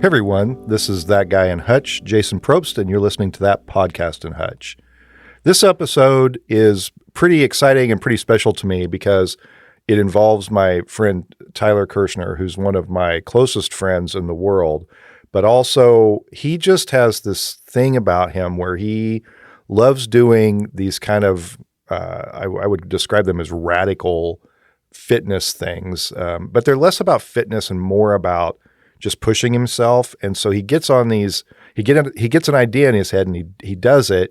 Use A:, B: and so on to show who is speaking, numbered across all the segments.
A: Hey everyone, this is That Guy in Hutch, Jason Probst, and you're listening to That Podcast in Hutch. This episode is pretty exciting and pretty special to me because it involves my friend Tyler Kershner, who's one of my closest friends in the world, but also he just has this thing about him where he loves doing these kind of, I would describe them as radical fitness things, but they're less about fitness and more about just pushing himself. And so he gets on these, he gets an idea in his head and he does it.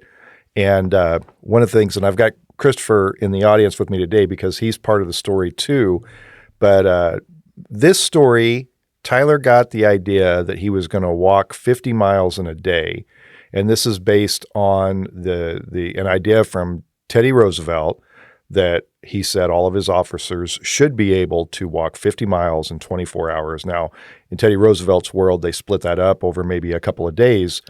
A: And one of the things, and I've got Christopher in the audience with me today because he's part of the story too. But this story, Tyler got the idea that he was going to walk 50 miles in a day. And this is based on an idea from Teddy Roosevelt that he said all of his officers should be able to walk 50 miles in 24 hours. Now, in Teddy Roosevelt's world, they split that up over maybe a couple of days.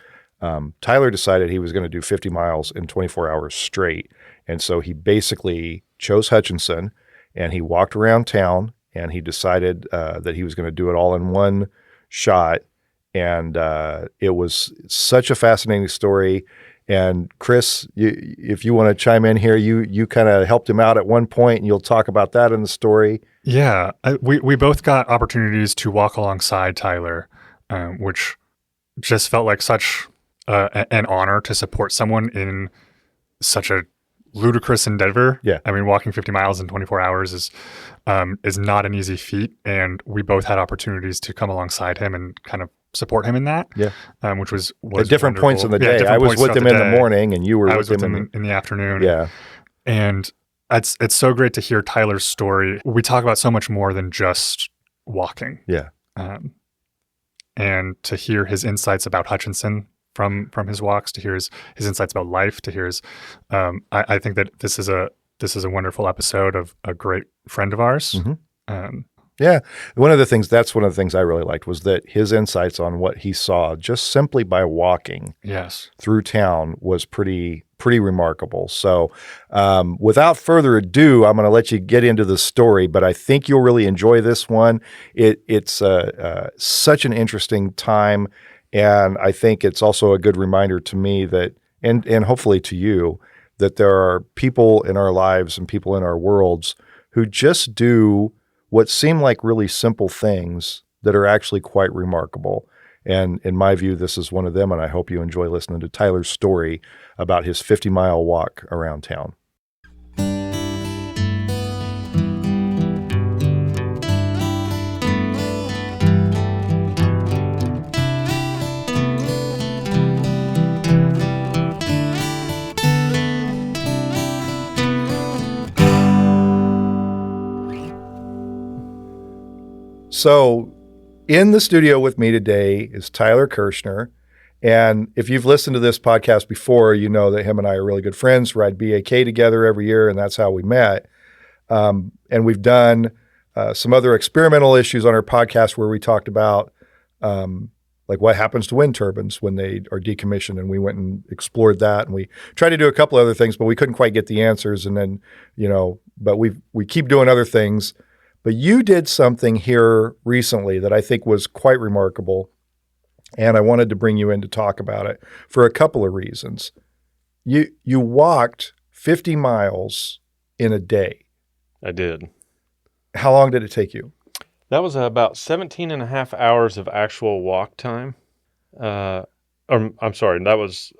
A: Tyler decided he was going to do 50 miles in 24 hours straight. And so he basically chose Hutchinson and he walked around town and he decided that he was going to do it all in one shot. And it was such a fascinating story. And Chris, if you want to chime in here, you kind of helped him out at one point, and you'll talk about that in the story.
B: Yeah, we both got opportunities to walk alongside Tyler, which just felt like such an honor to support someone in such a ludicrous endeavor.
A: Yeah,
B: I mean, walking 50 miles in 24 hours is not an easy feat, and we both had opportunities to come alongside him and kind of support him in that.
A: Yeah,
B: which was
A: at different
B: wonderful.
A: points in the day. I was with him in the morning, and you were.
B: I was with him in the afternoon.
A: Yeah,
B: and it's so great to hear Tyler's story. We talk about so much more than just walking.
A: Yeah,
B: and to hear his insights about Hutchinson from his walks, to hear his insights about life, to hear his. I think that this is a wonderful episode of a great friend of ours.
A: Mm-hmm. Yeah. One of the things I really liked was that his insights on what he saw just simply by walking through town was pretty remarkable. So without further ado, I'm going to let you get into the story, but I think you'll really enjoy this one. It's such an interesting time, and I think it's also a good reminder to me that, and hopefully to you, that there are people in our lives and people in our worlds who just do what seem like really simple things that are actually quite remarkable. And in my view, this is one of them, and I hope you enjoy listening to Tyler's story about his 50-mile walk around town. So in the studio with me today is Tyler Kershner. And if you've listened to this podcast before, you know that him and I are really good friends, ride BAK together every year, and that's how we met. And we've done some other experimental issues on our podcast where we talked about like what happens to wind turbines when they are decommissioned, and we went and explored that. And we tried to do a couple other things, but we couldn't quite get the answers. And then, but we keep doing other things. But you did something here recently that I think was quite remarkable, and I wanted to bring you in to talk about it for a couple of reasons. You walked 50 miles in a day.
C: I did.
A: How long did it take you?
C: That was about 17 and a half hours of actual walk time. I'm sorry, that was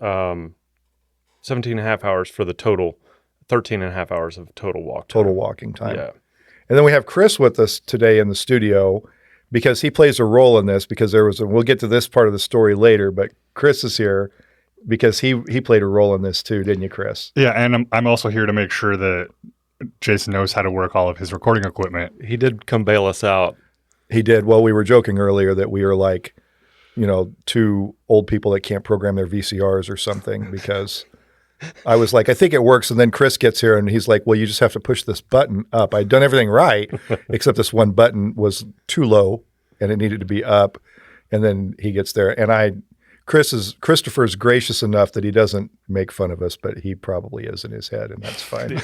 C: 17 and a half hours for the total, 13 and a half hours of total walk time.
A: Total walking time.
C: Yeah.
A: And then we have Chris with us today in the studio because he plays a role in this because we'll get to this part of the story later, but Chris is here because he played a role in this too, didn't you, Chris?
B: Yeah, and I'm also here to make sure that Jason knows how to work all of his recording equipment.
C: He did come bail us out.
A: He did. Well, we were joking earlier that we are like, two old people that can't program their VCRs or something because I was like, I think it works. And then Chris gets here and he's like, well, you just have to push this button up. I'd done everything right, except this one button was too low and it needed to be up. And then he gets there. And Christopher's gracious enough that he doesn't make fun of us, but he probably is in his head, and that's fine.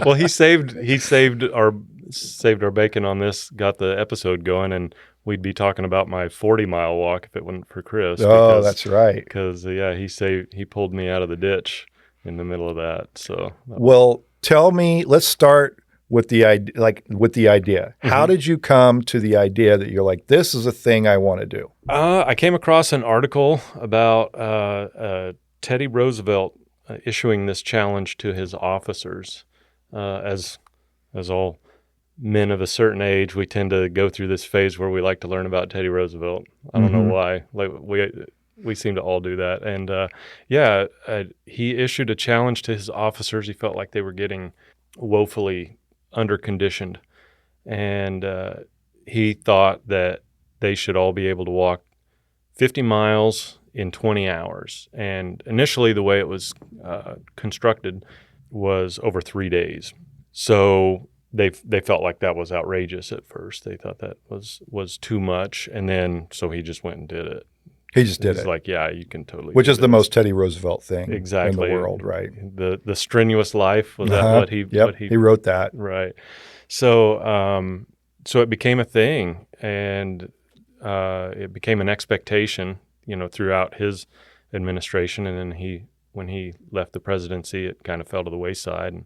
C: Well, he saved saved our bacon on this, got the episode going, and we'd be talking about my 40-mile walk if it wasn't for Chris.
A: Oh, that's right.
C: Because he pulled me out of the ditch in the middle of that. So
A: Well, tell me. Let's start with the idea. How did you come to the idea that you're like, this is a thing I want to do?
C: I came across an article about Teddy Roosevelt issuing this challenge to his officers. As all men of a certain age, we tend to go through this phase where we like to learn about Teddy Roosevelt. I don't know why. Like we seem to all do that. And he issued a challenge to his officers. He felt like they were getting woefully underconditioned, and he thought that they should all be able to walk 50 miles in 20 hours. And initially, the way it was constructed was over 3 days. So they felt like that was outrageous at first. They thought that was too much, and then so he just went and did it.
A: He just did
C: He's
A: it.
C: like, yeah, you can totally.
A: Which
C: do
A: is the
C: this.
A: most Teddy Roosevelt thing
C: Exactly.
A: in the world, right?
C: The strenuous life, was that what he?
A: Yep,
C: What
A: he wrote that.
C: Right. So so it became a thing, and it became an expectation, throughout his administration. And then when he left the presidency, it kind of fell to the wayside,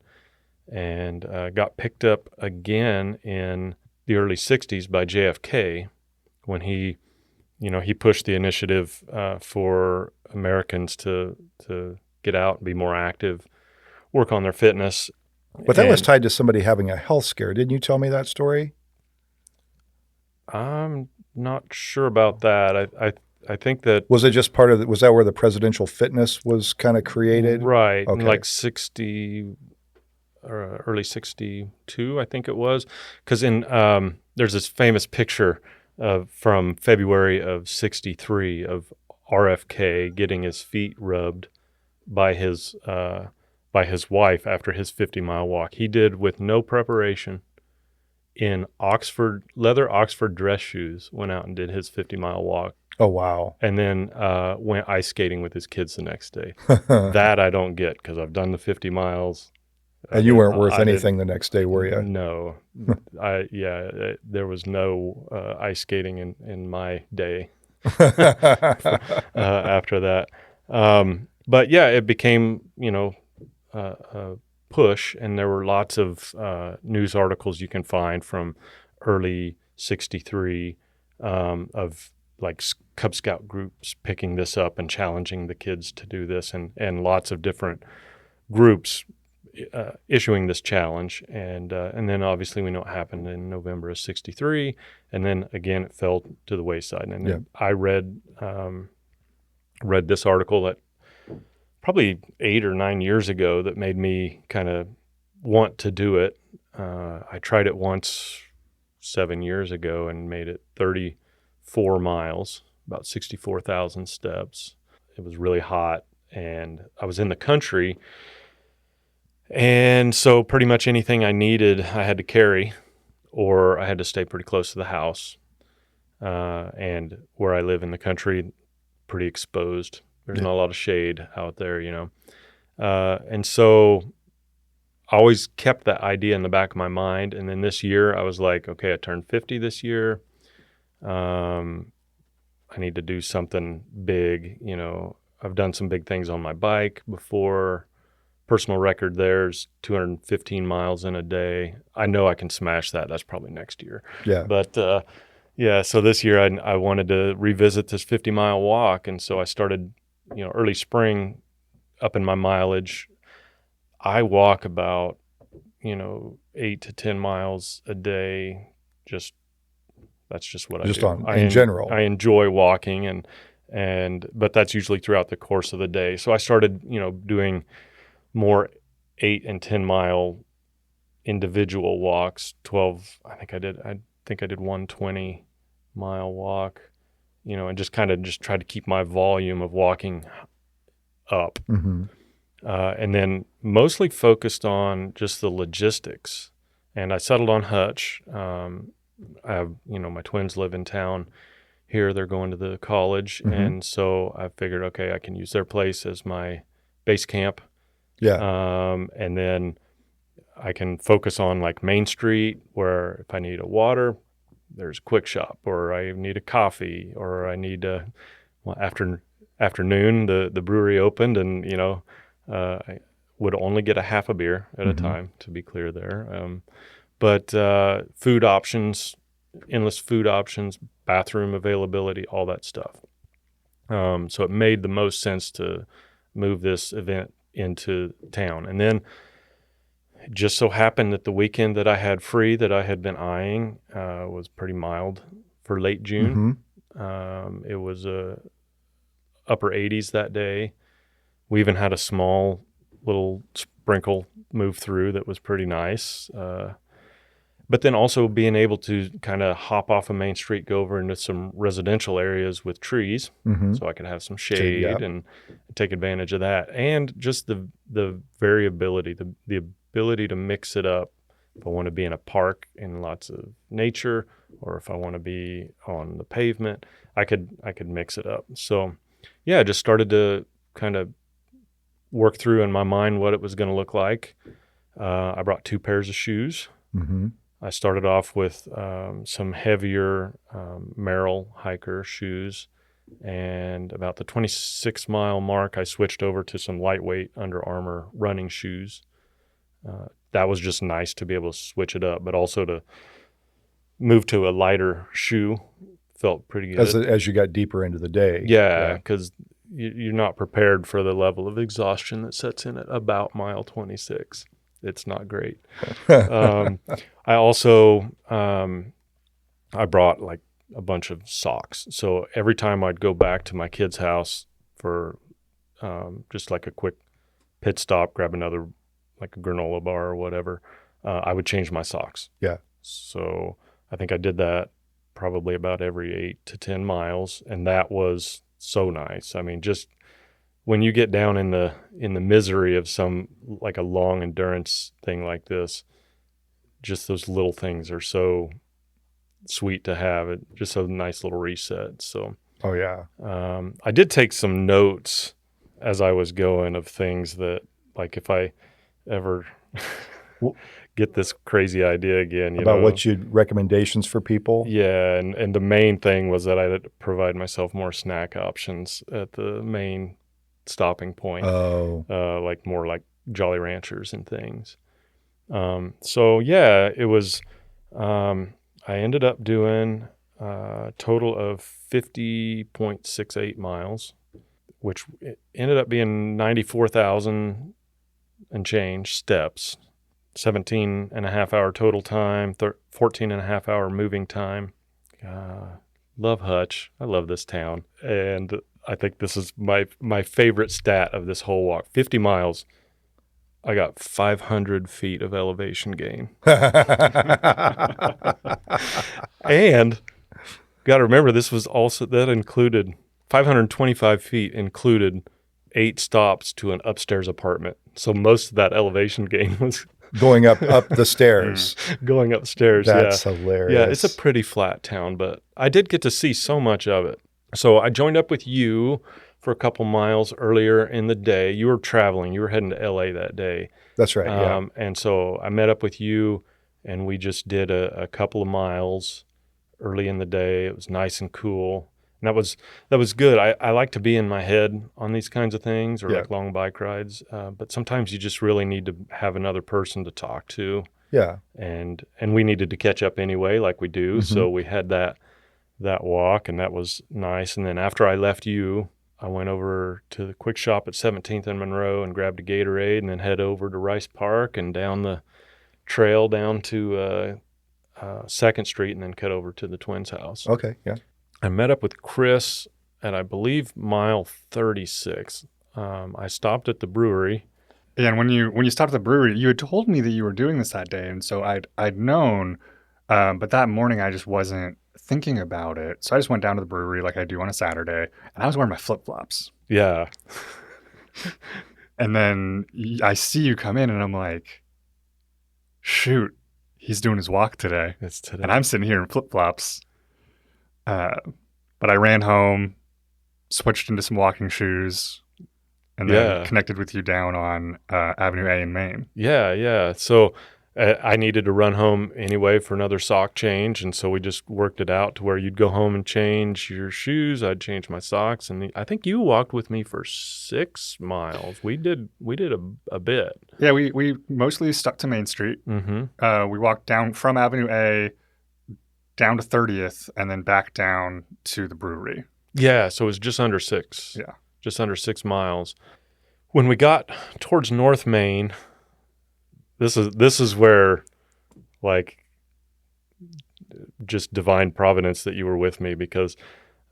C: and got picked up again in the early 60s by JFK when he pushed the initiative for Americans to get out and be more active, work on their fitness.
A: But that was tied to somebody having a health scare. Didn't you tell me that story?
C: I'm not sure about that. I think that...
A: Was it just part of was that where the presidential fitness was kind of created?
C: Right.
A: Okay.
C: In like 60 or early 62, I think it was. Because there's this famous picture from February of 63 of RFK getting his feet rubbed by his wife after his 50-mile walk. He did with no preparation, in leather Oxford dress shoes, went out and did his 50-mile walk.
A: Oh, wow.
C: And then went ice skating with his kids the next day. That I don't get, because I've done the 50 miles.
A: And you weren't worth anything the next day, were you?
C: No. There was no ice skating in my day after that. But yeah, it became, a push, and there were lots of news articles you can find from early 63 of like Cub Scout groups picking this up and challenging the kids to do this, and lots of different groups issuing this challenge, and then obviously we know what happened in November of 63, and then again it fell to the wayside. And then I read this article that probably 8 or 9 years ago that made me kind of want to do it. I tried it once 7 years ago and made it 34 miles, about 64,000 steps. It was really hot, and I was in the country. And so pretty much anything I needed, I had to carry, or I had to stay pretty close to the house. And where I live in the country, pretty exposed. There's not a lot of shade out there, and so I always kept that idea in the back of my mind. And then this year I was like, okay, I turned 50 this year. I need to do something big. I've done some big things on my bike before. Personal record there's 215 miles in a day. I know I can smash that. That's probably next year.
A: Yeah.
C: But so this year I wanted to revisit this 50-mile walk. And so I started, early spring, up in my mileage. I walk about, 8 to 10 miles a day. That's just what I do.
A: In general.
C: I enjoy walking, but that's usually throughout the course of the day. So I started, doing more 8 and 10 mile individual walks. 12, I think I did 120 mile walk, and just try to keep my volume of walking up.
A: Mm-hmm.
C: And then mostly focused on just the logistics. And I settled on Hutch. I have, my twins live in town here. They're going to the college.
A: Mm-hmm.
C: And so I figured, okay, I can use their place as my base camp.
A: Yeah.
C: And then I can focus on like Main Street, where if I need a water, there's a quick shop, or I need a coffee, or I need afternoon, the brewery opened, and I would only get a half a beer at a time, to be clear there. But food options, endless food options, bathroom availability, all that stuff. So it made the most sense to move this event into town. And then it just so happened that the weekend that I had free that I had been eyeing was pretty mild for late June. It was upper 80s that day. We even had a small little sprinkle move through that was pretty nice. But then also being able to kind of hop off of Main Street, go over into some residential areas with trees, so I could have some shade and take advantage of that. And just the variability, the ability to mix it up. If I want to be in a park in lots of nature, or if I want to be on the pavement, I could mix it up. So yeah, I just started to kind of work through in my mind what it was going to look like. I brought 2 pairs of shoes. I started off with some heavier Merrell hiker shoes, and about the 26-mile mark, I switched over to some lightweight Under Armour running shoes. That was just nice to be able to switch it up, but also to move to a lighter shoe felt pretty good.
A: As you got deeper into the day.
C: Yeah, because you're not prepared for the level of exhaustion that sets in at about mile 26. It's not great. I also I brought like a bunch of socks. So every time I'd go back to my kid's house for just like a quick pit stop, grab another like a granola bar or whatever, I would change my socks.
A: Yeah.
C: So I think I did that probably about every 8 to 10 miles, and that was so nice. I mean, just when you get down in the misery of some like a long endurance thing like this, just those little things are so sweet to have. It just a nice little reset. So I did take some notes as I was going of things that, like, if I ever get this crazy idea again,
A: about what you'd recommendations for people.
C: Yeah, and the main thing was that I had to provide myself more snack options at the main stopping point. Like more like Jolly Ranchers and things. So yeah, it was, I ended up doing a total of 50.68 miles, which ended up being 94,000 and change steps, 17 and a half hour total time, 14 and a half hour moving time. Love Hutch. I love this town. And I think this is my favorite stat of this whole walk. 50 miles, I got 500 feet of elevation gain. And got to remember, this was also, that included 525 feet included 8 stops to an upstairs apartment. So most of that elevation gain was
A: going up the stairs.
C: Going upstairs.
A: That's hilarious.
C: Yeah, it's a pretty flat town, but I did get to see so much of it. So I joined up with you for a couple miles earlier in the day. You were traveling. You were heading to LA that day.
A: That's right, yeah.
C: And so I met up with you, and we just did a couple of miles early in the day. It was nice and cool. And that was good. I like to be in my head on these kinds of things, or like long bike rides. But sometimes you just really need to have another person to talk to.
A: Yeah.
C: And we needed to catch up anyway, like we do. So we had that walk, and that was nice. And then after I left you, I went over to the quick shop at 17th and Monroe and grabbed a Gatorade, and then head over to Rice Park and down the trail down to 2nd Street, and then cut over to the Twins' house.
A: Okay, yeah.
C: I met up with Chris at, I believe, mile 36. I stopped at the brewery.
B: Yeah, and when you stopped at the brewery, you had told me that you were doing this that day, and so I'd known, but that morning I just wasn't thinking about it. So I just went down to the brewery like I do on a Saturday, and I was wearing my flip-flops.
C: Yeah.
B: And then I see you come in, and I'm like, shoot, he's doing his walk today.
C: It's today.
B: And I'm sitting here in flip-flops. But I ran home, switched into some walking shoes, and then connected with you down on Avenue A in Maine.
C: Yeah. So I needed to run home anyway for another sock change, and so we just worked it out to where you'd go home and change your shoes. I'd change my socks, and I think you walked with me for 6 miles. We did a bit.
B: Yeah, we mostly stuck to Main Street.
C: Mm-hmm.
B: We walked down from Avenue A down to 30th, and then back down to the brewery.
C: Yeah, so it was just under 6.
B: Yeah.
C: Just under 6 miles. When we got towards North Main, this is where, like, just divine providence that you were with me, because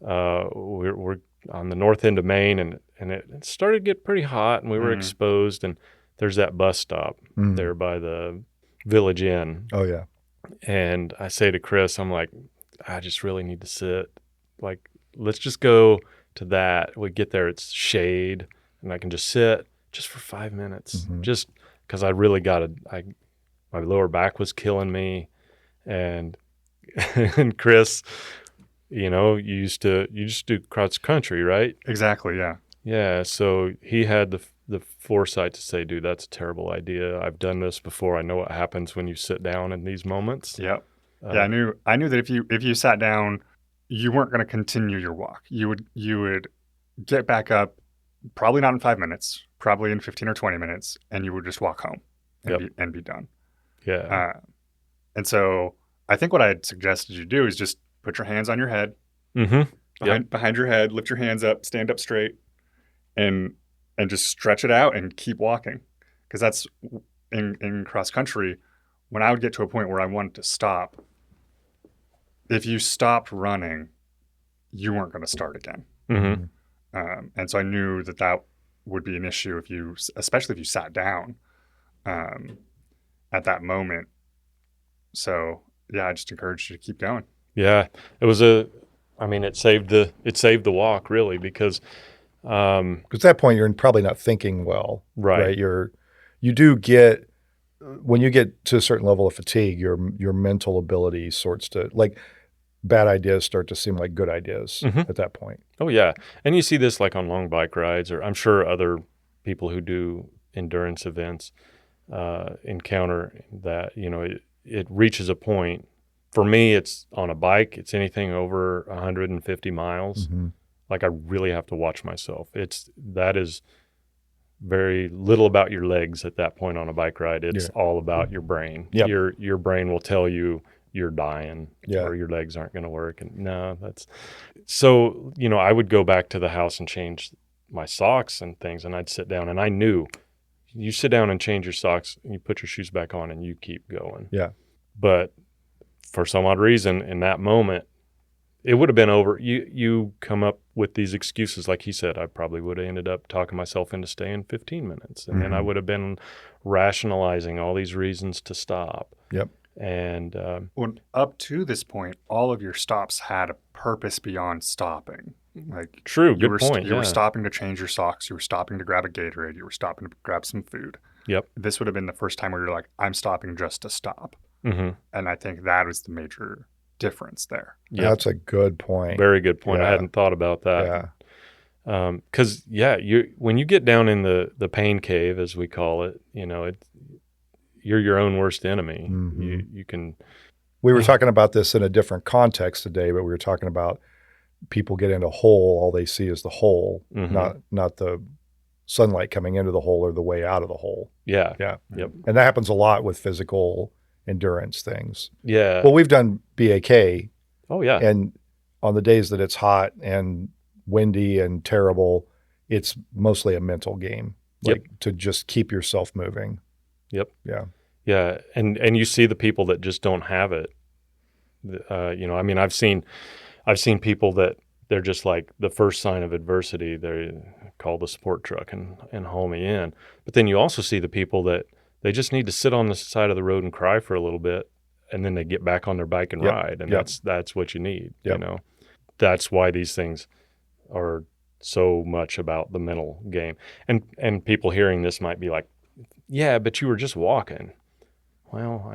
C: we're on the north end of Maine, and it started to get pretty hot, and we were exposed, and there's that bus stop there by the Village Inn.
A: Oh, yeah.
C: And I say to Chris, I'm like, I just really need to sit. Like, let's just go to that. We get there, it's shade, and I can just sit just for 5 minutes, just because I really my lower back was killing me. And and Chris, you just do cross country, right?
B: Exactly, yeah.
C: Yeah, so he had the foresight to say, dude, that's a terrible idea. I've done this before. I know what happens when you sit down in these moments.
B: Yep. I knew that if you sat down, you weren't going to continue your walk. You would get back up, probably not in 5 minutes, probably in 15 or 20 minutes, and you would just walk home and be done.
C: Yeah.
B: And so I think what I had suggested you do is just put your hands on your head, behind your head, lift your hands up, stand up straight, and just stretch it out and keep walking. Because that's in cross country, when I would get to a point where I wanted to stop, if you stopped running, you weren't going to start again. And so I knew that would be an issue especially if you sat down at that moment. So yeah, I just encouraged you to keep going.
C: Yeah, it saved the walk, really, because
A: at that point you're probably not thinking well,
C: right?
A: You do get, when you get to a certain level of fatigue, your mental ability sorts to, like, bad ideas start to seem like good ideas at that point.
C: Oh yeah, and you see this like on long bike rides, or I'm sure other people who do endurance events encounter that. It reaches a point. For me, it's on a bike. It's anything over 150 miles. Like, I really have to watch myself. That is very little about your legs at that point on a bike ride. It's all about your brain.
A: Yep.
C: Your brain will tell you you're dying, or your legs aren't going to work. And no, so, I would go back to the house and change my socks and things, and I'd sit down, and I knew you sit down and change your socks and you put your shoes back on and you keep going.
A: Yeah.
C: But for some odd reason, in that moment, it would have been over. You come up with these excuses. Like he said, I probably would have ended up talking myself into staying 15 minutes. And then I would have been rationalizing all these reasons to stop.
A: Yep.
C: And
B: up to this point, all of your stops had a purpose beyond stopping. Like,
C: true, good point.
B: You were stopping to change your socks. You were stopping to grab a Gatorade. You were stopping to grab some food.
C: Yep.
B: This would have been the first time where you're like, I'm stopping just to stop. And I think that was the major difference there.
A: Yep. That's a good point.
C: Very good point. Yeah. I hadn't thought about that. Yeah. Because when you get down in the pain cave, as we call it, you're your own worst enemy. You can.
A: We were talking about this in a different context today, but we were talking about people get into a hole, all they see is the hole, not the sunlight coming into the hole or the way out of the hole.
C: Yeah.
A: Yeah.
C: Yep.
A: And that happens a lot with physical endurance things.
C: Yeah.
A: Well, we've done BAK.
C: Oh yeah.
A: And on the days that it's hot and windy and terrible, it's mostly a mental game. Like, to just keep yourself moving.
C: Yep.
A: Yeah.
C: Yeah. And you see the people that just don't have it. I've seen people that they're just like, the first sign of adversity, they call the support truck and haul me in. But then you also see the people that they just need to sit on the side of the road and cry for a little bit, and then they get back on their bike and ride. And that's what you need. That's why these things are so much about the mental game. And people hearing this might be like, yeah, but you were just walking. Well,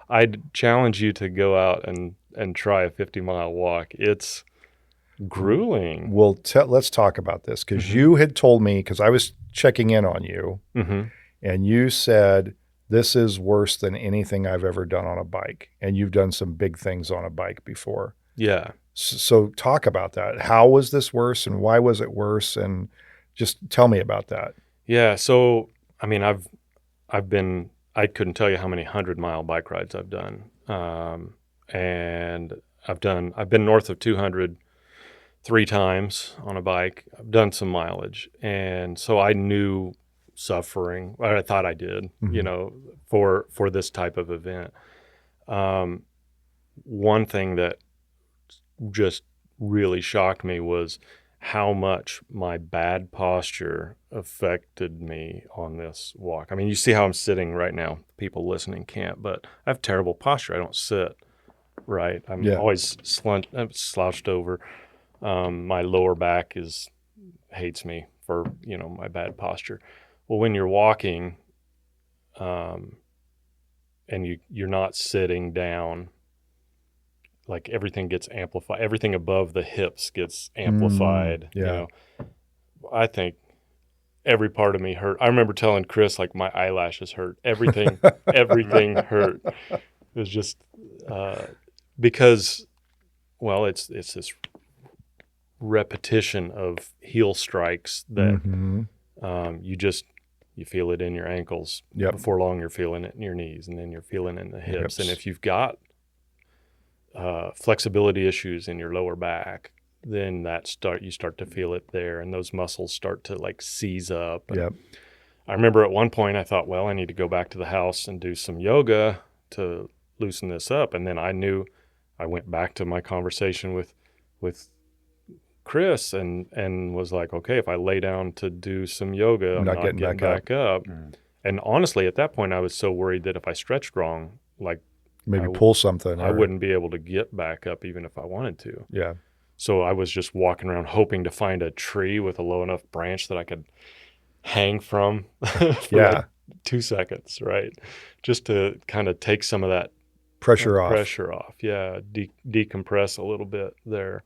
C: I'd challenge you to go out and try a 50-mile walk. grueling.
A: Well, let's talk about this because you had told me, because I was checking in on you, and you said, this is worse than anything I've ever done on a bike. And you've done some big things on a bike before.
C: Yeah.
A: So talk about that. How was this worse and why was it worse? And just tell me about that.
C: Yeah. So, I mean, I couldn't tell you how many 100-mile bike rides I've done. And I've been north of 200 3 times on a bike. I've done some mileage. And so I knew suffering, or I thought I did, for this type of event. One thing that just really shocked me was how much my bad posture affected me on this walk. I mean, you see how I'm sitting right now. People listening can't, but I have terrible posture. I don't sit right. I'm always slouched over. My lower back hates me for, my bad posture. Well, when you're walking, and you're not sitting down, like everything gets amplified. Everything above the hips gets amplified. I think every part of me hurt. I remember telling Chris, like, my eyelashes hurt. Everything hurt. It was just because, well, it's this repetition of heel strikes that you feel it in your ankles. Before long, you're feeling it in your knees, and then you're feeling it in the hips. And if you've got flexibility issues in your lower back, then you start to feel it there, and those muscles start to like seize up. I remember at one point I thought, well, I need to go back to the house and do some yoga to loosen this up. And then I went back to my conversation with Chris and was like, okay, if I lay down to do some yoga, I'm not getting back up. And honestly, at that point, I was so worried that if I stretched wrong, like
A: maybe pull something,
C: I wouldn't be able to get back up even if I wanted to.
A: Yeah.
C: So I was just walking around hoping to find a tree with a low enough branch that I could hang from for like 2 seconds, right? Just to kind of take some of that
A: pressure off.
C: Yeah. Decompress a little bit there.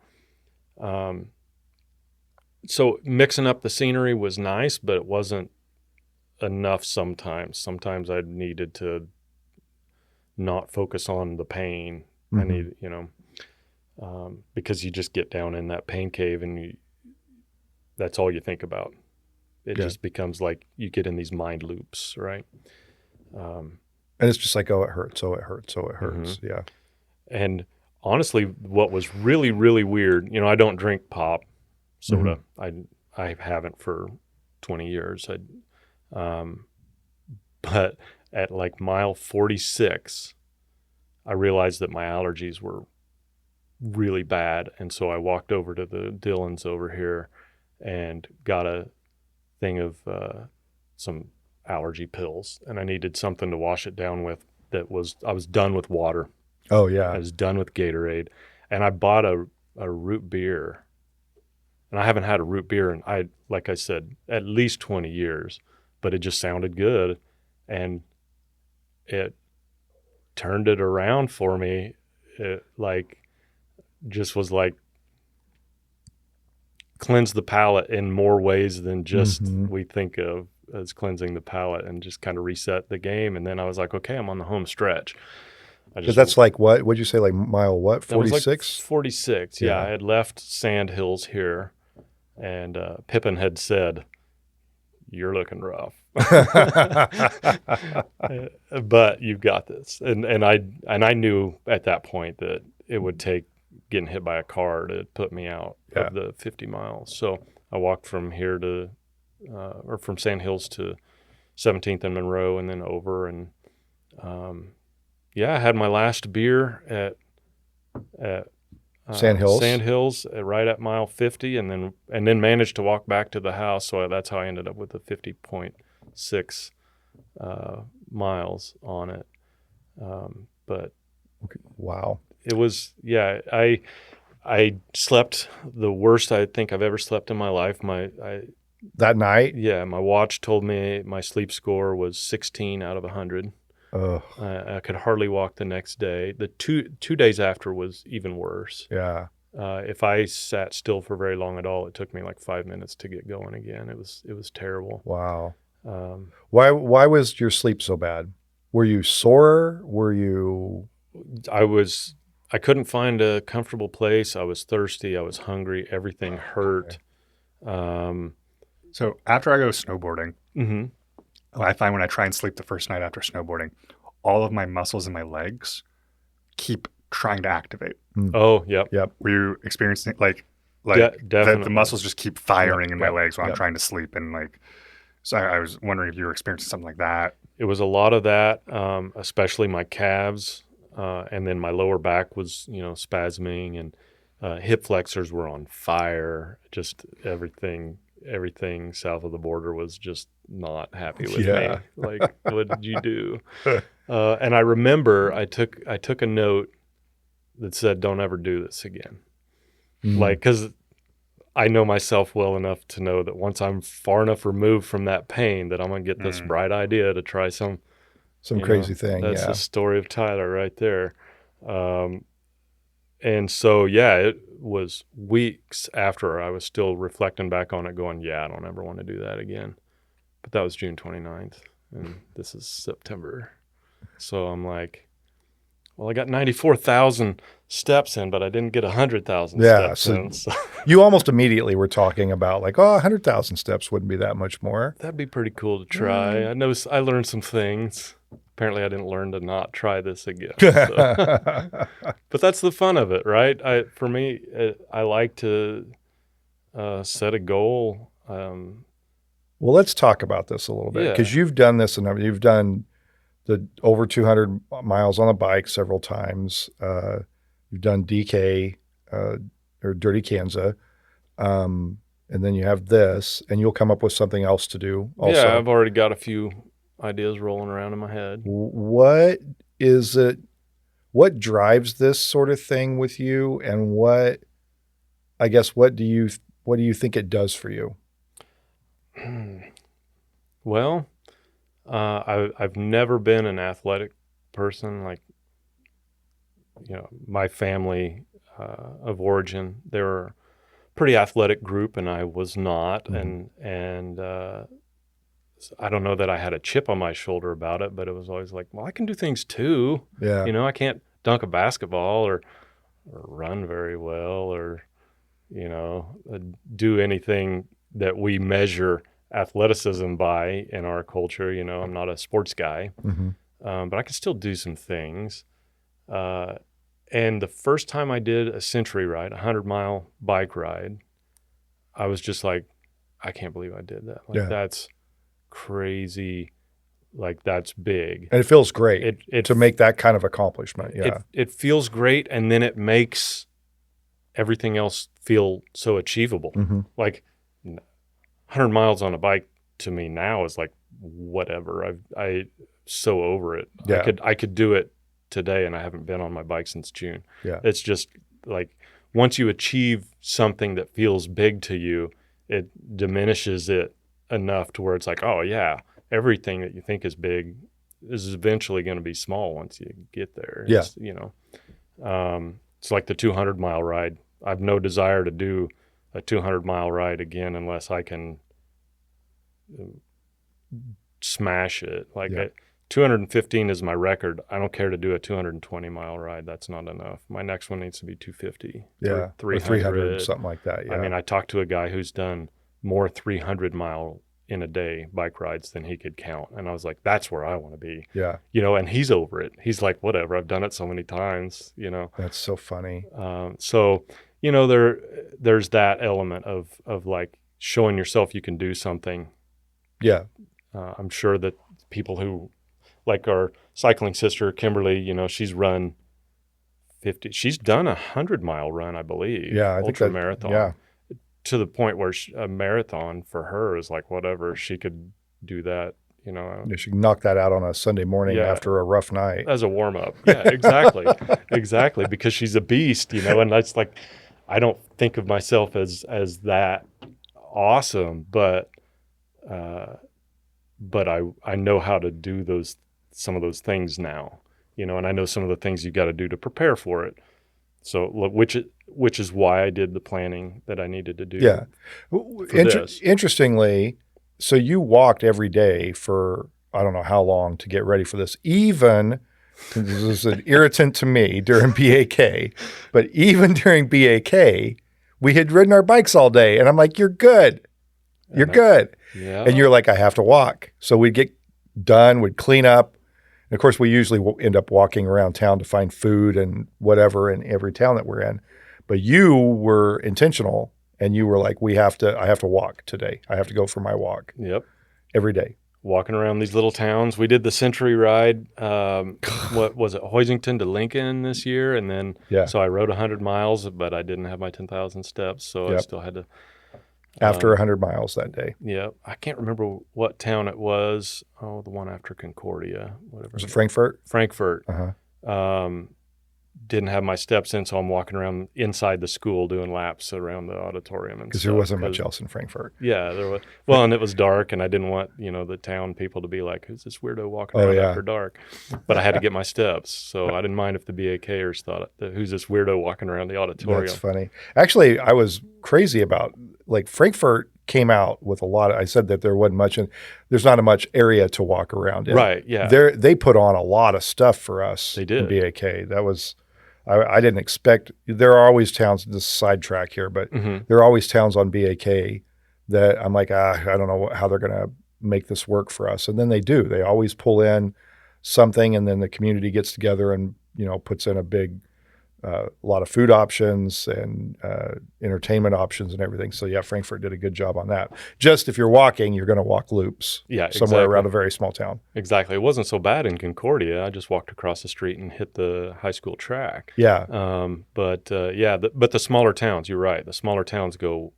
C: So mixing up the scenery was nice, but it wasn't enough sometimes. Sometimes I needed to not focus on the pain. I need, because you just get down in that pain cave and that's all you think about. It just becomes like you get in these mind loops, right?
A: And it's just like, oh, it hurts. Oh, it hurts. Oh, it hurts. Yeah.
C: And honestly, what was really, really weird, I don't drink pop soda. I haven't for 20 years. But at like mile 46, I realized that my allergies were really bad. And so I walked over to the Dillons over here and got a thing of some allergy pills. And I needed something to wash it down with I was done with water.
A: Oh, yeah.
C: I was done with Gatorade. And I bought a root beer. And I haven't had a root beer in, like I said, at least 20 years. But it just sounded good. And it turned it around for me. It just was like cleanse the palate in more ways than just we think of as cleansing the palate, and just kind of reset the game. And then I was like, okay, I'm on the home stretch.
A: Because that's like what? What'd you say? Like mile what? 46?
C: Like 46. Yeah. I had left Sand Hills here, and Pippin had said, "You're looking rough, but you've got this." And I knew at that point that it would take getting hit by a car to put me out of the 50 miles. So I walked from here to, or from Sand Hills to 17th and Monroe, and then over. And I had my last beer at
A: Sand
C: Hills right at mile 50, and then managed to walk back to the house. So that's how I ended up with the 50.6 miles on it. But
A: wow,
C: it was, I slept the worst I think I've ever slept in my life.
A: That night?
C: Yeah, my watch told me my sleep score was 16 out of 100. I could hardly walk the next day. The two days after was even worse.
A: Yeah.
C: If I sat still for very long at all, it took me like 5 minutes to get going again. It was terrible.
A: Wow. Why was your sleep so bad? Were you sore? Were you?
C: I couldn't find a comfortable place. I was thirsty. I was hungry. Everything hurt.
B: So after I go snowboarding,
C: Mm-hmm.
B: I find when I try and sleep the first night after snowboarding, all of my muscles in my legs keep trying to activate.
C: Oh, yep.
A: Yep.
B: Were you experiencing like
C: Definitely.
B: the muscles just keep firing in my
A: Yep.
B: legs while I'm
A: Yep.
B: trying to sleep, and like, so I was wondering if you were experiencing something like that.
C: It was a lot of that, especially my calves, and then my lower back was, spasming, and hip flexors were on fire. Just everything south of the border was just not happy with
A: Yeah.
C: me. Like, what did you do? And I remember I took a note that said, "Don't ever do this again." Like, because I know myself well enough to know that once I'm far enough removed from that pain, that I'm gonna get this bright idea to try some
A: crazy thing.
C: That's
A: Yeah.
C: the story of Tyler right there. And so, yeah, it was weeks after I was still reflecting back on it going, yeah, I don't ever want to do that again. But that was June 29th, and this is September. So I'm like, well, I got 94,000 steps in, but I didn't get 100,000
A: Yeah,
C: steps
A: so-
C: in. So
A: You almost immediately were talking about like, 100,000 steps wouldn't be that much more.
C: that'd be pretty cool to try. I know I learned some things. Apparently, I didn't learn to not try this again. So. But that's the fun of it, right? For me, I like to set a goal.
A: Well, let's talk about this a little bit,
C: Yeah.
A: because you've done this and you've done the over 200 miles on a bike several times. You've done DK or Dirty Kansas, and then you have this, and you'll come up with something else to do also.
C: Yeah, I've already got a few ideas rolling around in my head.
A: What is it? What drives this sort of thing with you, and what do you think it does for you?
C: Well, I've never been an athletic person. Like, my family of origin, they were a pretty athletic group, and I was not.
A: Mhm.
C: And I don't know that I had a chip on my shoulder about it, but it was always like, well, I can do things too.
A: Yeah.
C: I can't dunk a basketball or run very well or, do anything that we measure athleticism by in our culture. I'm not a sports guy,
A: Mhm.
C: but I can still do some things. And the first time I did a century ride, 100-mile bike ride, I was just like, I can't believe I did that. Like,
A: Yeah.
C: that's crazy. Like, that's big.
A: And it feels great
C: It
A: to make that kind of accomplishment. Yeah.
C: It feels great, and then it makes everything else feel so achievable.
A: Mhm.
C: Like 100 miles on a bike to me now is like whatever. I so over it.
A: Yeah.
C: I could do it today, and I haven't been on my bike since June.
A: Yeah.
C: It's just like once you achieve something that feels big to you, it diminishes it enough to where it's like, oh yeah, everything that you think is big is eventually going to be small once you get there.
A: Yeah.
C: It's, it's like the 200-mile ride. I have no desire to do a 200-mile ride again unless I can smash it. Like,
A: Yeah.
C: 215 is my record. I don't care to do a 220-mile ride. That's not enough. My next one needs to be 250.
A: Yeah.
C: Or
A: Or 300, something like that. Yeah.
C: I mean, I talked to a guy who's done more 300-mile in a day bike rides than he could count. And I was like, that's where I want to be.
A: Yeah.
C: And he's over it. He's like, whatever, I've done it so many times,
A: That's so funny.
C: So, there's that element of like showing yourself you can do something.
A: Yeah.
C: I'm sure that people who, like our cycling sister, Kimberly, she's run 50, she's done a 100-mile run, I believe.
A: Yeah. I think
C: ultra
A: that,
C: marathon.
A: Yeah.
C: To the point where a marathon for her is like whatever, she could do that,
A: You should knock that out on a Sunday morning
C: Yeah.
A: after a rough night.
C: as a warm up. Yeah, exactly. Exactly. Because she's a beast, and that's like, I don't think of myself as that awesome, but I know how to do some of those things now, and I know some of the things you got to do to prepare for it. So which is why I did the planning that I needed to do.
A: Yeah.
C: This.
A: Interestingly, so you walked every day for I don't know how long to get ready for this. Even this is an irritant to me during BAK, but even during BAK, we had ridden our bikes all day, and I'm like, "You're good, you're good,"
C: Yeah.
A: and you're like, "I have to walk." So we'd get done, we'd clean up, and of course, we usually end up walking around town to find food and whatever in every town that we're in. But you were intentional, and you were like, I have to walk today. I have to go for my walk
C: Yep.
A: every day.
C: Walking around these little towns. We did the Century Ride. What was it, Hoisington to Lincoln this year? And then, so I rode 100 miles, but I didn't have my 10,000 steps. So I still had to.
A: After 100 miles that day.
C: Yeah. I can't remember what town it was. Oh, the one after Concordia, whatever.
A: Was it Frankfurt?
C: Frankfurt.
A: Uh-huh.
C: Didn't have my steps in, so I'm walking around inside the school doing laps around the auditorium and
A: Because there wasn't much else in Frankfurt.
C: Yeah, there was. Well, and it was dark, and I didn't want the town people to be like, "Who's this weirdo walking around after dark?" But I had to get my steps, so I didn't mind if the BAKers thought, "Who's this weirdo walking around the auditorium?"
A: That's funny. Actually, I was crazy about Frankfurt came out with a lot of, I said that there wasn't much, and there's not a much area to walk around in.
C: Right. Yeah.
A: They put on a lot of stuff for us.
C: They did.
A: In BAK. That was. I didn't expect. There are always towns. This is sidetrack here, but there are always towns on BAK that I'm like, I don't know how they're going to make this work for us, and then they do. They always pull in something, and then the community gets together and puts in a big, lot of food options and entertainment options and everything. So yeah, Frankfurt did a good job on that. Just if you're walking, you're going to walk loops.
C: Yeah,
A: somewhere around a very small town.
C: Exactly. It wasn't so bad in Concordia. I just walked across the street and hit the high school track.
A: Yeah.
C: But the smaller towns, you're right. The smaller towns go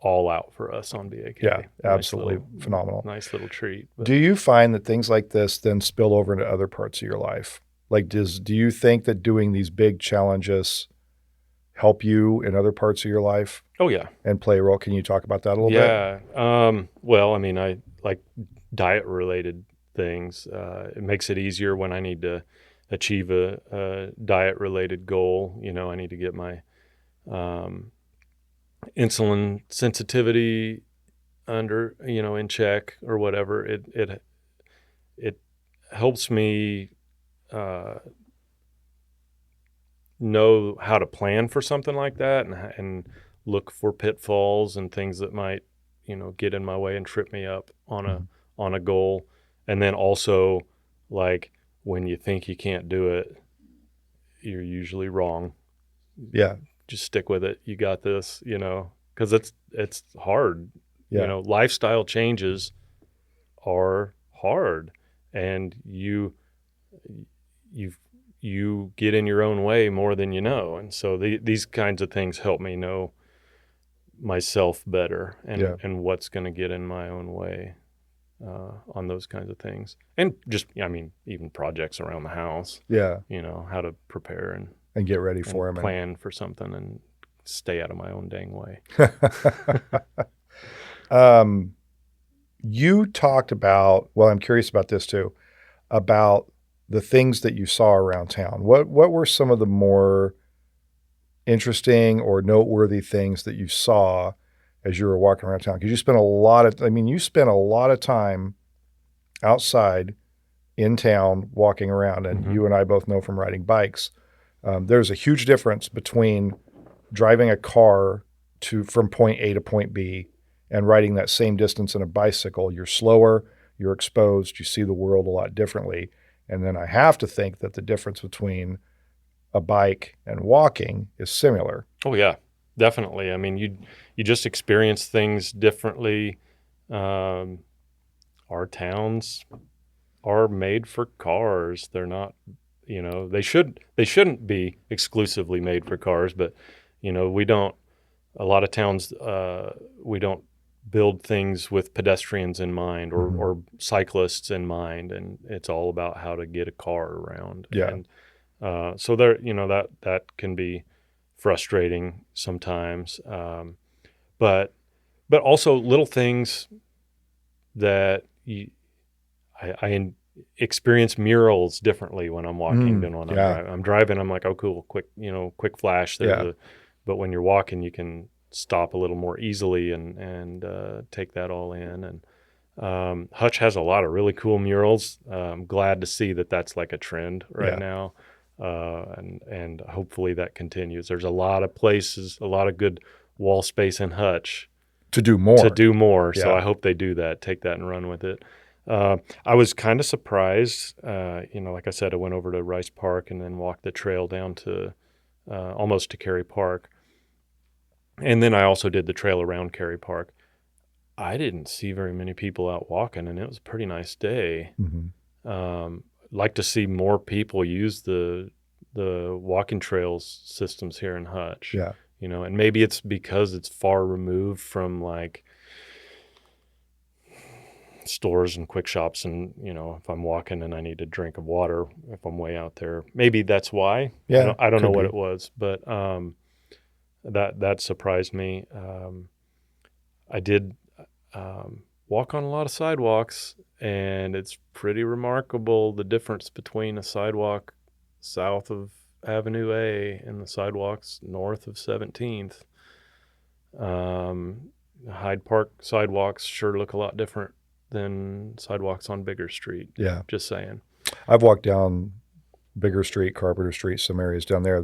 C: all out for us on BAK.
A: Yeah, absolutely phenomenal.
C: Nice little treat. But.
A: Do you find that things like this then spill over into other parts of your life? Like, do you think that doing these big challenges help you in other parts of your life?
C: Oh, yeah.
A: And play a role? Can you talk about that a little bit?
C: Yeah. Well, I mean, I like diet-related things. It makes it easier when I need to achieve a diet-related goal. I need to get my insulin sensitivity under, in check or whatever. It helps me know how to plan for something like that and look for pitfalls and things that might get in my way and trip me up on a goal. And then also, like, when you think you can't do it, you're usually wrong.
A: Yeah,
C: just stick with it. You got this, because it's hard.
A: Yeah.
C: Lifestyle changes are hard, and you get in your own way more than you know. And so these kinds of things help me know myself better and what's going to get in my own way on those kinds of things. And just, even projects around the house.
A: Yeah.
C: How to prepare and
A: get ready for them.
C: Plan for something and stay out of my own dang way.
A: You talked about, well, I'm curious about this too, about the things that you saw around town. What were some of the more interesting or noteworthy things that you saw as you were walking around town? Because you spent a lot of time outside in town walking around, and you and I both know from riding bikes, there's a huge difference between driving a car from point A to point B and riding that same distance in a bicycle. You're slower, you're exposed, you see the world a lot differently. And then I have to think that the difference between a bike and walking is similar.
C: Oh yeah, definitely. I mean, you just experience things differently. Our towns are made for cars. They're not, they shouldn't be exclusively made for cars, but a lot of towns, we don't build things with pedestrians in mind or cyclists in mind, and it's all about how to get a car around.
A: Yeah.
C: And so there, that can be frustrating sometimes, but also little things that experience murals differently when I'm walking than when
A: yeah.
C: I'm driving. I'm driving, I'm like, oh, cool, quick flash.
A: Yeah.
C: But when you're walking, you can stop a little more easily and take that all in. And Hutch has a lot of really cool murals. I'm glad to see that that's like a trend right now. And hopefully that continues. There's a lot of places, a lot of good wall space in Hutch
A: To do more.
C: So
A: Yeah.
C: I hope they do that, take that and run with it. I was kind of surprised. Like I said, I went over to Rice Park and then walked the trail down to almost to Cary Park. And then I also did the trail around Cary Park. I didn't see very many people out walking, and it was a pretty nice day.
A: Mm-hmm.
C: Like to see more people use the walking trails systems here in Hutch.
A: Yeah.
C: And maybe it's because it's far removed from like stores and quick shops, and if I'm walking and I need a drink of water if I'm way out there, maybe that's why.
A: Yeah,
C: I don't know
A: could
C: what
A: be.
C: it was, but that surprised me. I did walk on a lot of sidewalks, and it's pretty remarkable the difference between a sidewalk south of Avenue A and the sidewalks north of 17th. Hyde Park sidewalks sure look a lot different than sidewalks on Bigger Street.
A: Yeah.
C: Just saying.
A: I've walked down Bigger Street, Carpenter Street, some areas down there.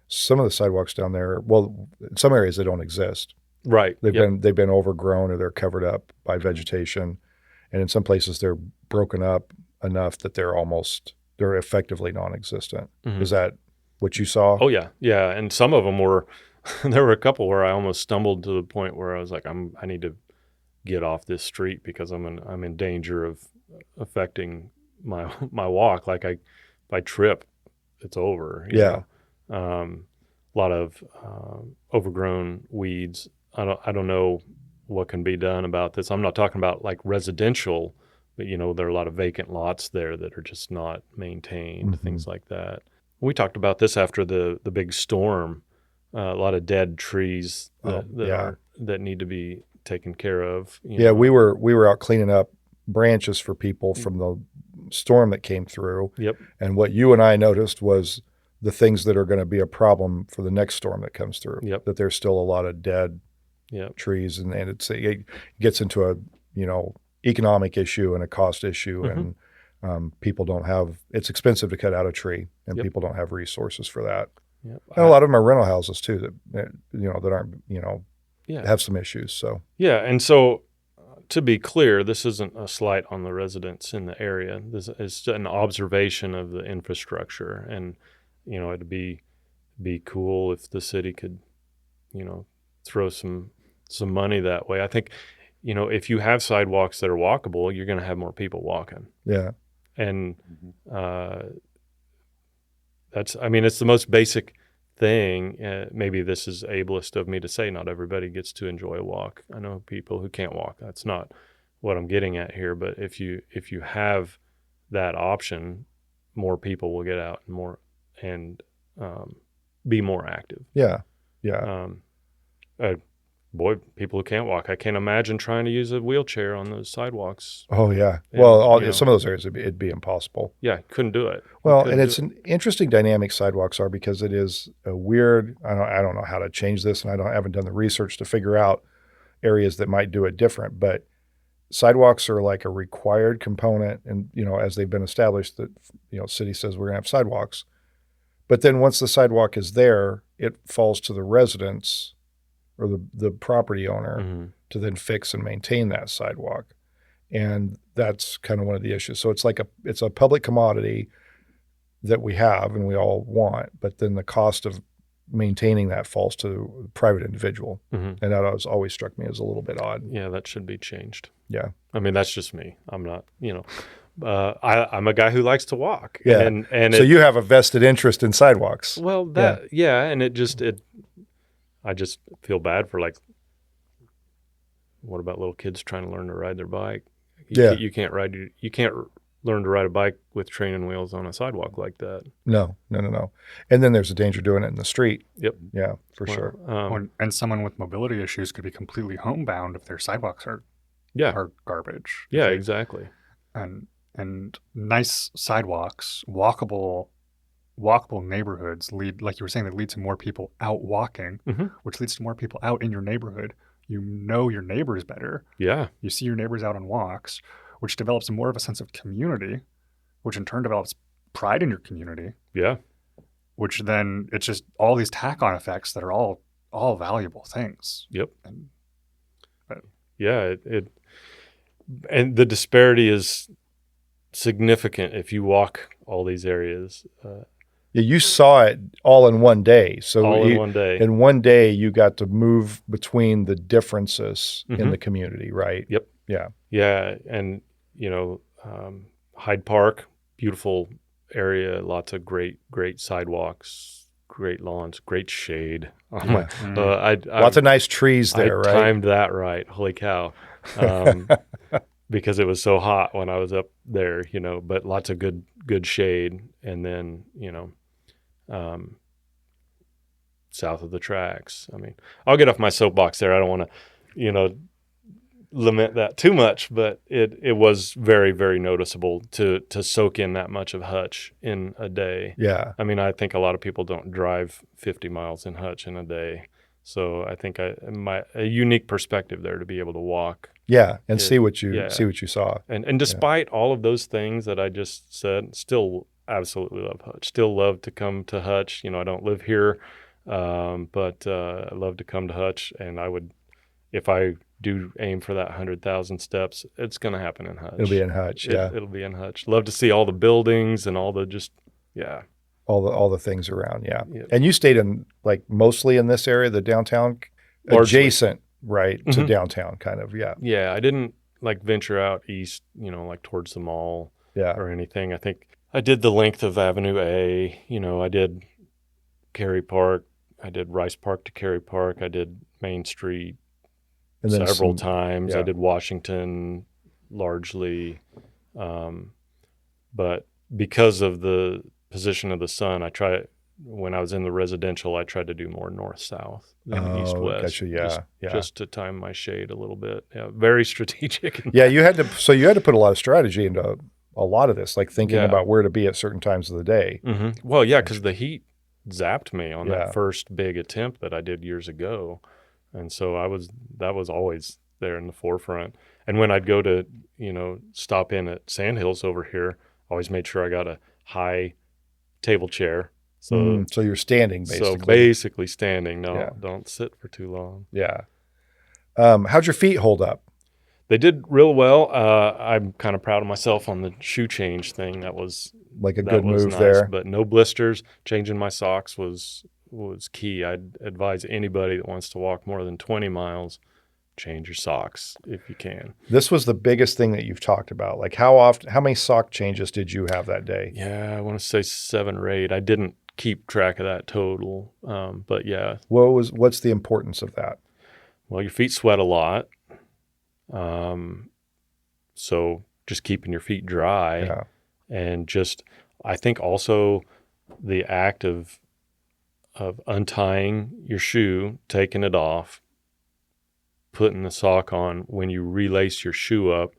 A: Some of the sidewalks down there, well, in some areas they don't exist.
C: Right.
A: They've been overgrown or they're covered up by vegetation, and in some places they're broken up enough that they're effectively non-existent.
C: Mm-hmm.
A: Is that what you saw?
C: Oh yeah, and some of them were. There were a couple where I almost stumbled to the point where I was like, I need to get off this street because I'm in danger of affecting my walk. Like if I trip, it's over.
A: Yeah.
C: A lot of overgrown weeds. I don't know what can be done about this. I'm not talking about like residential, but there are a lot of vacant lots there that are just not maintained,
A: Mm-hmm.
C: things like that. We talked about this after the big storm. A lot of dead trees that need to be taken care of.
A: Yeah, we were out cleaning up branches for people from the storm that came through.
C: Yep.
A: And what you and I noticed was the things that are going to be a problem for the next storm that comes through.
C: Yep.
A: That there's still a lot of dead trees, and it gets into a economic issue and a cost issue,
C: Mm-hmm.
A: and people don't have. It's expensive to cut out a tree, and
C: Yep.
A: people don't have resources for that.
C: Yep.
A: And a lot of them are rental houses too that aren't have some issues. So
C: and so to be clear, this isn't a slight on the residents in the area. This is an observation of the infrastructure, and it'd be cool if the city could throw some money that way. I think if you have sidewalks that are walkable, you're going to have more people walking.
A: Yeah.
C: And it's the most basic thing. Maybe this is ableist of me to say, not everybody gets to enjoy a walk. I know people who can't walk. That's not what I'm getting at here. But if you have that option, more people will get out and be more active.
A: Yeah. Yeah.
C: People who can't walk, I can't imagine trying to use a wheelchair on those sidewalks.
A: Oh yeah.
C: And,
A: Well, some of those areas it'd be impossible.
C: Yeah, couldn't do it.
A: Well, and it's an interesting dynamic sidewalks are, because it is a weird. I don't know how to change this, and I haven't done the research to figure out areas that might do it different. But sidewalks are like a required component, and as they've been established, that city says we're gonna have sidewalks, but then once the sidewalk is there, it falls to the residents or the property owner
C: Mm-hmm.
A: to then fix and maintain that sidewalk. And that's kind of one of the issues. So it's a public commodity that we have and we all want, but then the cost of maintaining that falls to the private individual.
C: Mm-hmm.
A: And that always struck me as a little bit odd.
C: Yeah, that should be changed.
A: Yeah.
C: That's just me. I'm not, I'm a guy who likes to walk.
A: Yeah.
C: And
A: so you have a vested interest in sidewalks.
C: Well, and I just feel bad for what about little kids trying to learn to ride their bike? You can't learn to ride a bike with training wheels on a sidewalk like that.
A: No. And then there's a danger doing it in the street.
C: Yep.
A: Yeah, for sure.
B: And someone with mobility issues could be completely homebound if their sidewalks are garbage.
C: Yeah, exactly.
B: And And nice sidewalks, walkable neighborhoods lead, like you were saying, that lead to more people out walking, which leads to more people out in your neighborhood. You know your neighbors better.
C: Yeah.
B: You see your neighbors out on walks, which develops more of a sense of community, which in turn develops pride in your community.
C: Yeah.
B: Which then it's just all these tack-on effects that are all valuable things.
C: Yep.
B: But
C: yeah. And the disparity is significant if you walk all these areas.
A: Yeah, you saw it all in one day. So
C: All in one day.
A: In one day, you got to move between the differences in the community, right?
C: Yep.
A: Yeah.
C: Yeah. And, Hyde Park, beautiful area, lots of great sidewalks, great lawns, great shade.
A: Lots of nice trees there, right?
C: I timed that right. Holy cow. Because it was so hot when I was up there, but lots of good shade. And then, south of the tracks. I mean, I'll get off my soapbox there. I don't want to, lament that too much, but it was very, very noticeable to soak in that much of Hutch in a day.
A: Yeah.
C: I mean, I think a lot of people don't drive 50 miles in Hutch in a day. So I think a unique perspective there to be able to walk.
A: Yeah, and see what you saw.
C: And despite all of those things that I just said, still absolutely love Hutch. Still love to come to Hutch. I don't live here, but I love to come to Hutch. And I would, if I do aim for that 100,000 steps, it's going to happen in Hutch.
A: It'll be in Hutch,
C: It'll be in Hutch. Love to see all the buildings and all the
A: all the things around, yeah.
C: Yep.
A: And you stayed in mostly in this area, the downtown,
C: Largely.
A: adjacent, right, to downtown, kind of, yeah.
C: Yeah, I didn't venture out east, towards the mall or anything. I think I did the length of Avenue A. I did Cary Park. I did Rice Park to Cary Park. I did Main Street
A: And then
C: several times.
A: yeah.
C: I did Washington largely. But because of the position of the sun, when I was in the residential, I tried to do more north-south than east-west.
A: Gotcha, yeah.
C: Just to time my shade a little bit. Yeah, very strategic.
A: Yeah, you had to put a lot of strategy into a lot of this, thinking about where to be at certain times of the day.
C: Mm-hmm. Well, yeah, because the heat zapped me on that first big attempt that I did years ago. And so that was always there in the forefront. And when I'd go to, stop in at Sandhills over here, I always made sure I got a high table chair. So
A: you're standing, basically.
C: So basically standing. No, don't sit for too long.
A: Yeah. How'd your feet hold up?
C: They did real well. I'm kind of proud of myself on the shoe change thing. That was
A: a good move
C: nice,
A: there.
C: But no blisters. Changing my socks was key. I'd advise anybody that wants to walk more than 20 miles, change your socks if you can.
A: This was the biggest thing that you've talked about. How many sock changes did you have that day?
C: Yeah, I want to say 7 or 8. I didn't keep track of that total. But yeah.
A: What's the importance of that?
C: Well, your feet sweat a lot. So just keeping your feet dry and I think also the act of untying your shoe, taking it off, putting the sock on, when you relace your shoe up,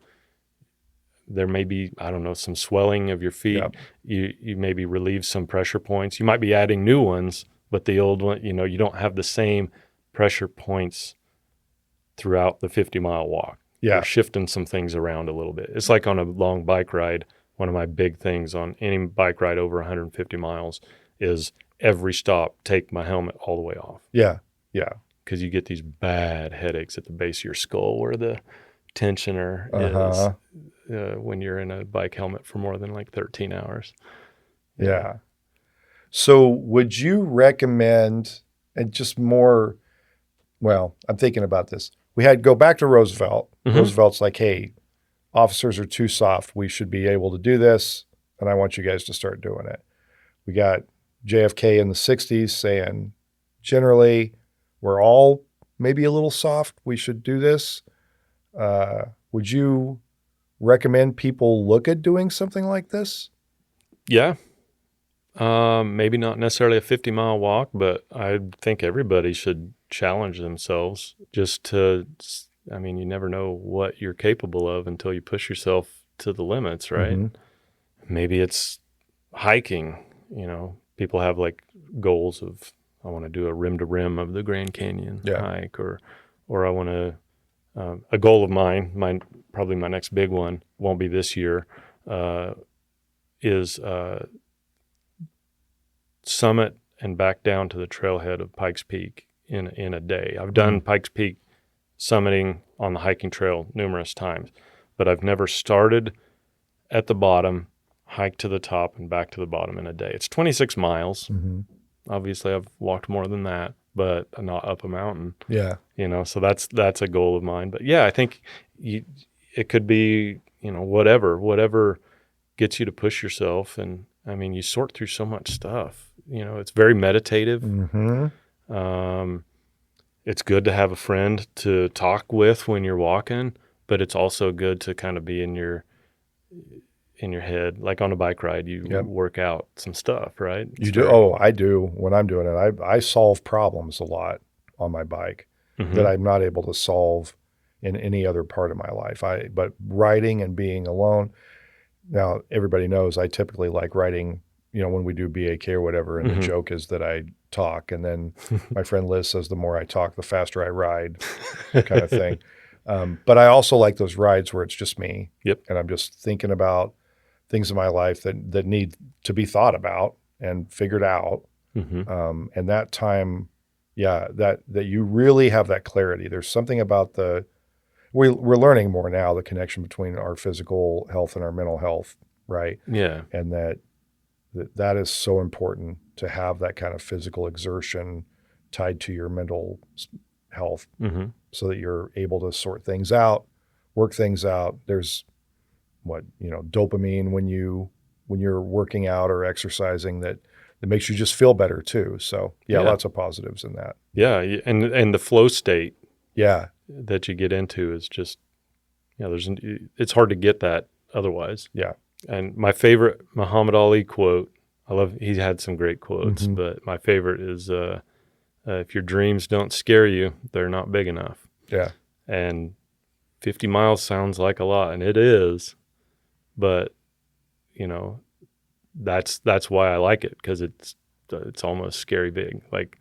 C: there may be, some swelling of your feet.
A: Yep.
C: You maybe relieve some pressure points. You might be adding new ones, but the old one, you don't have the same pressure points throughout the 50-mile walk.
A: Yeah.
C: You're shifting some things around a little bit. It's like on a long bike ride. One of my big things on any bike ride over 150 miles is every stop, take my helmet all the way off.
A: Yeah. Yeah.
C: Because you get these bad headaches at the base of your skull where the tensioner is when you're in a bike helmet for more than 13 hours.
A: Yeah. So would you recommend, and just more, well, I'm thinking about this. We had go back to Roosevelt.
C: Mm-hmm.
A: Roosevelt's like, hey, officers are too soft. We should be able to do this, and I want you guys to start doing it. We got JFK in the 60s saying, generally, we're all maybe a little soft. We should do this. Would you recommend people look at doing something like this?
C: Yeah. Maybe not necessarily a 50-mile walk, but I think everybody should challenge themselves just to, you never know what you're capable of until you push yourself to the limits, right?
A: Mm-hmm.
C: Maybe it's hiking. People have like goals of, I want to do a rim to rim of the Grand Canyon hike, or I want to, a goal of mine, probably my next big one, won't be this year, is summit and back down to the trailhead of Pikes Peak in a day. I've done Pikes Peak summiting on the hiking trail numerous times, but I've never started at the bottom, hiked to the top, and back to the bottom in a day. It's 26 miles.
A: Mm-hmm.
C: Obviously, I've walked more than that, but not up a mountain.
A: Yeah.
C: So that's a goal of mine. But yeah, I think it could be, whatever gets you to push yourself. And I mean, you sort through so much stuff. It's very meditative.
A: Mm-hmm.
C: It's good to have a friend to talk with when you're walking, but it's also good to kind of be in your head. Like on a bike ride, you work out some stuff, right?
A: You do? Oh, I do when I'm doing it. I solve problems a lot on my bike that I'm not able to solve in any other part of my life. But riding and being alone. Now, everybody knows I typically like riding, when we do BAK or whatever, and the joke is that I talk. And then my friend Liz says the more I talk, the faster I ride, kind of thing. But I also like those rides where it's just me.
C: Yep.
A: And I'm just thinking about things in my life that need to be thought about and figured out. And that time, that you really have that clarity. There's something about we're learning more now, the connection between our physical health and our mental health, right?
C: Yeah.
A: And that is so important to have that kind of physical exertion tied to your mental health so that you're able to sort things out, work things out. There's dopamine when you're working out or exercising that makes you just feel better too. So lots of positives in that.
C: Yeah. And the flow state that you get into is just, it's hard to get that otherwise.
A: Yeah.
C: And my favorite Muhammad Ali quote, he had some great quotes, but my favorite is, if your dreams don't scare you, they're not big enough.
A: Yeah.
C: And 50 miles sounds like a lot, and it is, but that's why I like it, because it's almost scary big. Like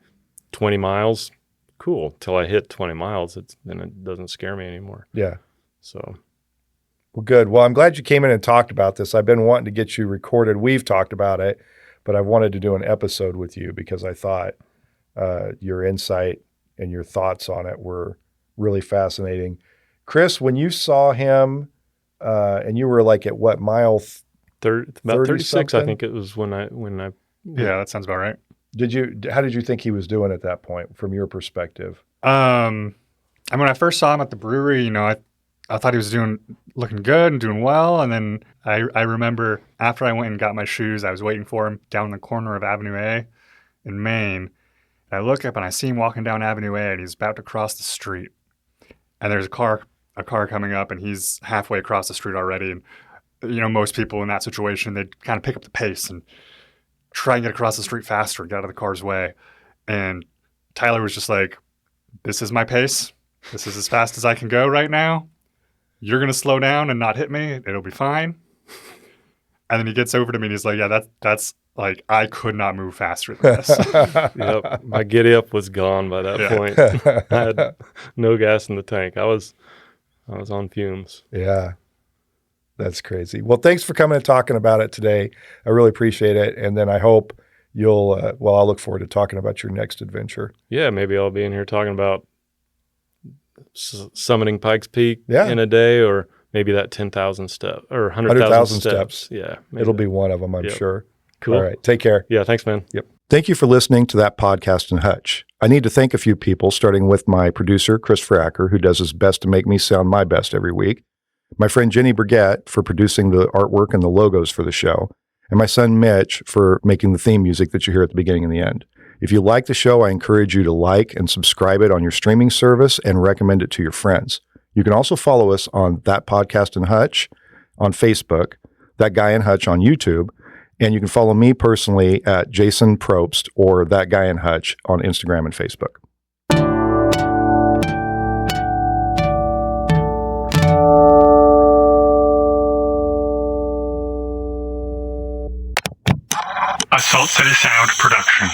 C: 20 miles, cool. Till I hit 20 miles, then it doesn't scare me anymore.
A: Yeah.
C: So.
A: Well, good. Well, I'm glad you came in and talked about this. I've been wanting to get you recorded. We've talked about it, but I wanted to do an episode with you because I thought your insight and your thoughts on it were really fascinating. Chris, when you saw him, and you were like at what, mile?
C: About 36, I think it was when I.
B: Yeah, that sounds about right.
A: How did you think he was doing at that point from your perspective?
B: And when I first saw him at the brewery, I thought he was looking good and doing well. And then I remember after I went and got my shoes, I was waiting for him down in the corner of Avenue A in Maine. And I look up and I see him walking down Avenue A, and he's about to cross the street. And there's a car coming up, and he's halfway across the street already. And, most people in that situation, they kind of pick up the pace and try and get across the street faster, get out of the car's way. And Tyler was just like, this is my pace. This is as fast as I can go right now. You're going to slow down and not hit me. It'll be fine. And then he gets over to me and he's like, yeah, that's like, I could not move faster than this.
C: Yep. My giddy up was gone by that point. I had no gas in the tank. I was on fumes.
A: Yeah. That's crazy. Well, thanks for coming and talking about it today. I really appreciate it. And then I hope I'll look forward to talking about your next adventure.
C: Yeah. Maybe I'll be in here talking about summiting Pikes Peak in a day, or maybe that 10,000 step or 100,000 steps. Yeah.
A: It'll be one of them, I'm sure.
C: Cool.
A: All right. Take care.
C: Yeah. Thanks, man.
A: Yep. Thank you for listening to That Podcast in Hutch. I need to thank a few people, starting with my producer, Chris Fracker, who does his best to make me sound my best every week. My friend Jenny Burgett for producing the artwork and the logos for the show, and my son Mitch for making the theme music that you hear at the beginning and the end. If you like the show, I encourage you to like and subscribe it on your streaming service and recommend it to your friends. You can also follow us on That Podcast in Hutch on Facebook, That Guy in Hutch on YouTube, and you can follow me personally at Jason Probst or That Guy in Hutch on Instagram and Facebook.
B: a Salt City Sound production.